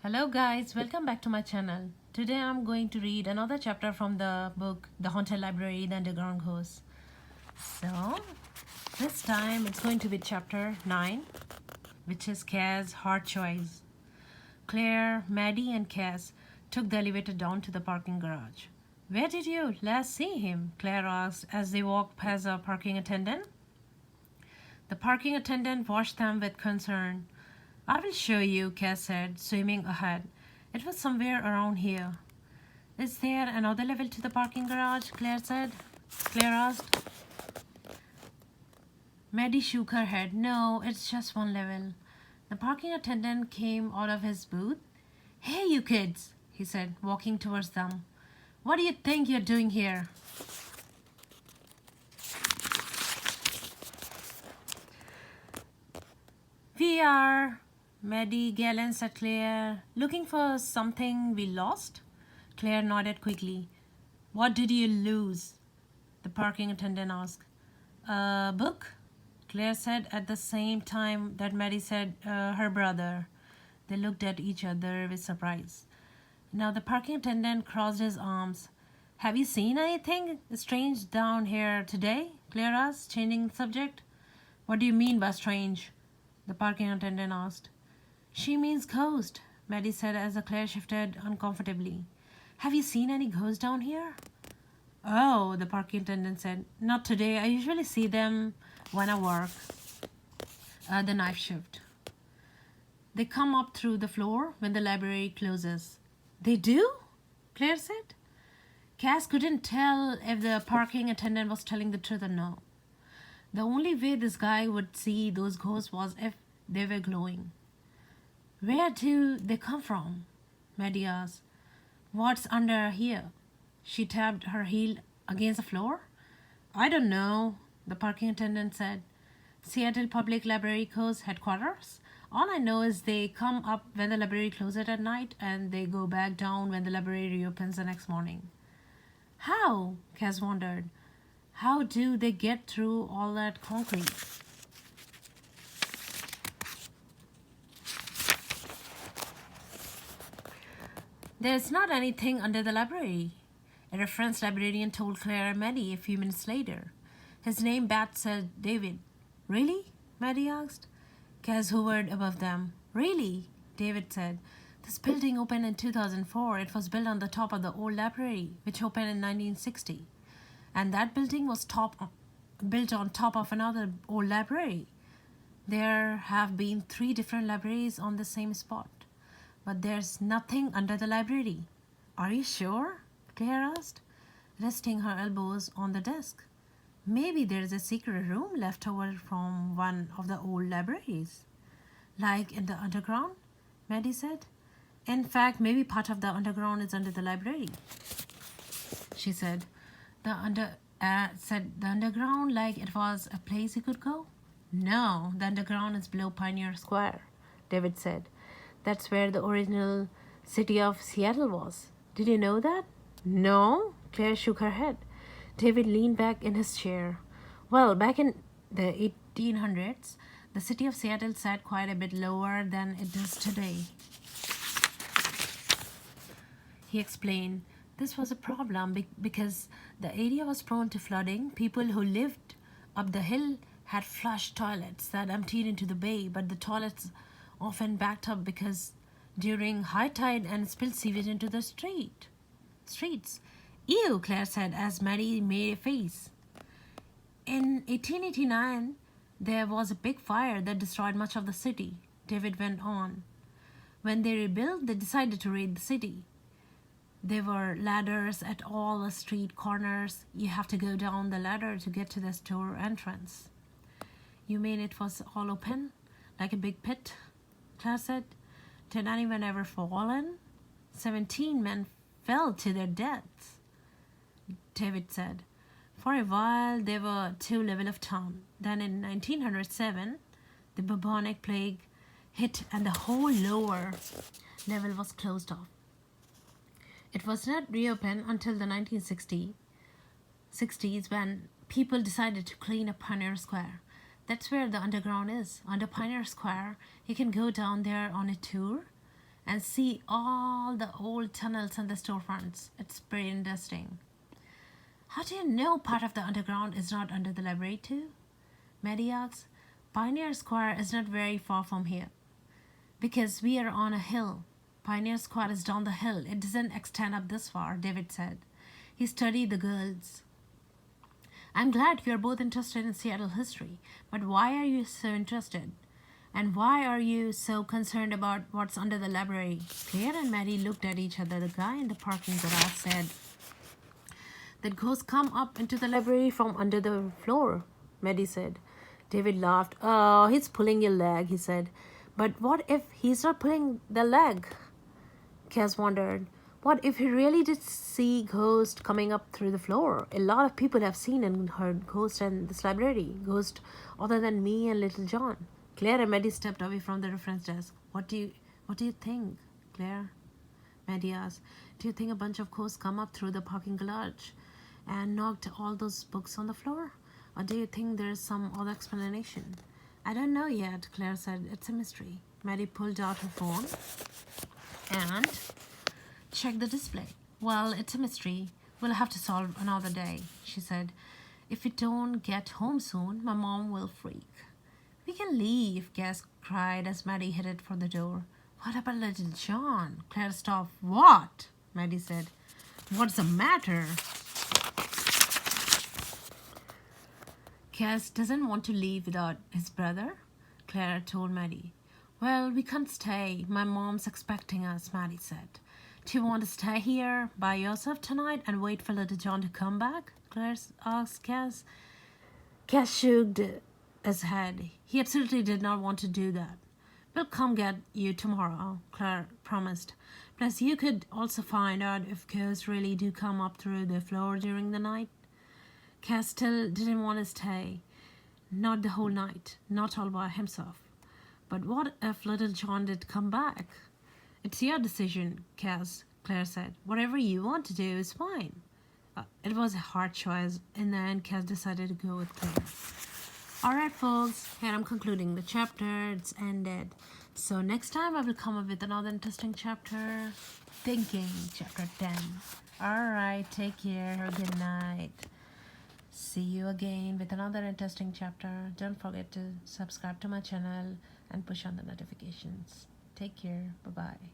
Hello guys, welcome back to my channel. Today I'm going to read another chapter from the book The Haunted Library, The Underground Ghost. So, this time it's going to be chapter 9, which is Kaz's Hard Choice. Claire, Maddie and Kaz took the elevator down to the parking garage. Where did you last see him? Claire asked as they walked past a parking attendant. The parking attendant watched them with concern. I will show you, Kaz said, swimming ahead. It was somewhere around here. Is there another level to the parking garage? Claire asked. Maddie shook her head. No, it's just one level. The parking attendant came out of his booth. Hey, you kids, he said, walking towards them. What do you think you're doing here? We are, Maddie glanced at Claire. Looking for something we lost? Claire nodded quickly. What did you lose? The parking attendant asked. A book? Claire said at the same time that Maddie said her brother. They looked at each other with surprise. Now the parking attendant crossed his arms. Have you seen anything strange down here today? Claire asked, changing the subject. What do you mean by strange? The parking attendant asked. She means ghost, Maddie said as Claire shifted uncomfortably. Have you seen any ghosts down here? Oh, the parking attendant said. Not today. I usually see them when I work. The night shift. They come up through the floor when the library closes. They do? Claire said. Cass couldn't tell if the parking attendant was telling the truth or no. The only way this guy would see those ghosts was if they were glowing. Where do they come from? Maddie asked. What's under here? She tapped her heel against the floor. I don't know, the parking attendant said. Seattle Public Library Co's headquarters. All I know is they come up when the library closes at night and they go back down when the library reopens the next morning. How? Kaz wondered. How do they get through all that concrete? There's not anything under the library, a reference librarian told Claire and Maddie a few minutes later. His name Bat said David. Really? Maddie asked. Kaz hovered above them. Really? David said. This building opened in 2004. It was built on the top of the old library, which opened in 1960. And that building was built on top of another old library. There have been 3 different libraries on the same spot. But there's nothing under the library. Are you sure? Claire asked, resting her elbows on the desk. Maybe there's a secret room left over from one of the old libraries. Like in the underground? Maddie said. In fact, maybe part of the underground is under the library. She said. The underground like it was a place you could go? No, the underground is below Pioneer Square, David said. That's where the original city of Seattle was. Did you know that? No, Claire shook her head. David leaned back in his chair. Well, back in the 1800s, the city of Seattle sat quite a bit lower than it does today. He explained. This was a problem because the area was prone to flooding. People who lived up the hill had flush toilets that emptied into the bay, but the toilets often backed up because during high tide and spilled sewage into the streets. Ew, Claire said as Maddie made a face. In 1889, there was a big fire that destroyed much of the city, David went on. When they rebuilt, they decided to raid the city. There were ladders at all the street corners. You have to go down the ladder to get to the store entrance. You mean it was all open? Like a big pit? Claire said. Did anyone ever fall in? 17 men fell to their deaths, David said. For a while, there were 2 levels of town. Then in 1907, the bubonic plague hit and the whole lower level was closed off. It was not reopened until the 1960s when people decided to clean up Pioneer Square. That's where the underground is. Under Pioneer Square, you can go down there on a tour and see all the old tunnels and the storefronts. It's pretty interesting. How do you know part of the underground is not under the library too? Maddie asks. Pioneer Square is not very far from here. Because we are on a hill. Pioneer Square is down the hill. It doesn't extend up this far, David said. He studied the girls. I'm glad you are both interested in Seattle history, but why are you so interested? And why are you so concerned about what's under the library? Claire and Maddie looked at each other. The guy in the parking garage said that ghosts come up into the library from under the floor, Maddie said. David laughed. Oh, he's pulling your leg, he said. But what if he's not pulling the leg? Cass wondered. What if he really did see ghosts coming up through the floor? A lot of people have seen and heard ghosts in this library. Ghosts other than me and Little John. Claire and Maddie stepped away from the reference desk. What do you think, Claire? Maddie asked. Do you think a bunch of ghosts come up through the parking garage and knocked all those books on the floor? Or do you think there's some other explanation? I don't know yet, Claire said. It's a mystery. Maddie pulled out her phone and checked the display. Well, it's a mystery. We'll have to solve another day, she said. If we don't get home soon, my mom will freak. We can leave, Cass cried as Maddie headed for the door. What about Little John? Claire stopped. What? Maddie said. What's the matter? Cass doesn't want to leave without his brother, Claire told Maddie. Well, we can't stay. My mom's expecting us, Maddie said. Do you want to stay here by yourself tonight and wait for Little John to come back? Claire asked Cass. Cass shook his head. He absolutely did not want to do that. We'll come get you tomorrow, Claire promised. Plus, you could also find out if ghosts really do come up through the floor during the night. Cass still didn't want to stay. Not the whole night. Not all by himself. But what if Little John did come back? It's your decision, Cass, Claire said. Whatever you want to do is fine. It was a hard choice. In the end, Cass decided to go with Claire. Alright, folks. Here I'm concluding the chapter. It's ended. So next time I will come up with another interesting chapter. Thinking, chapter 10. Alright, take care. Have a good night. See you again with another interesting chapter. Don't forget to subscribe to my channel and push on the notifications. Take care. Bye-bye.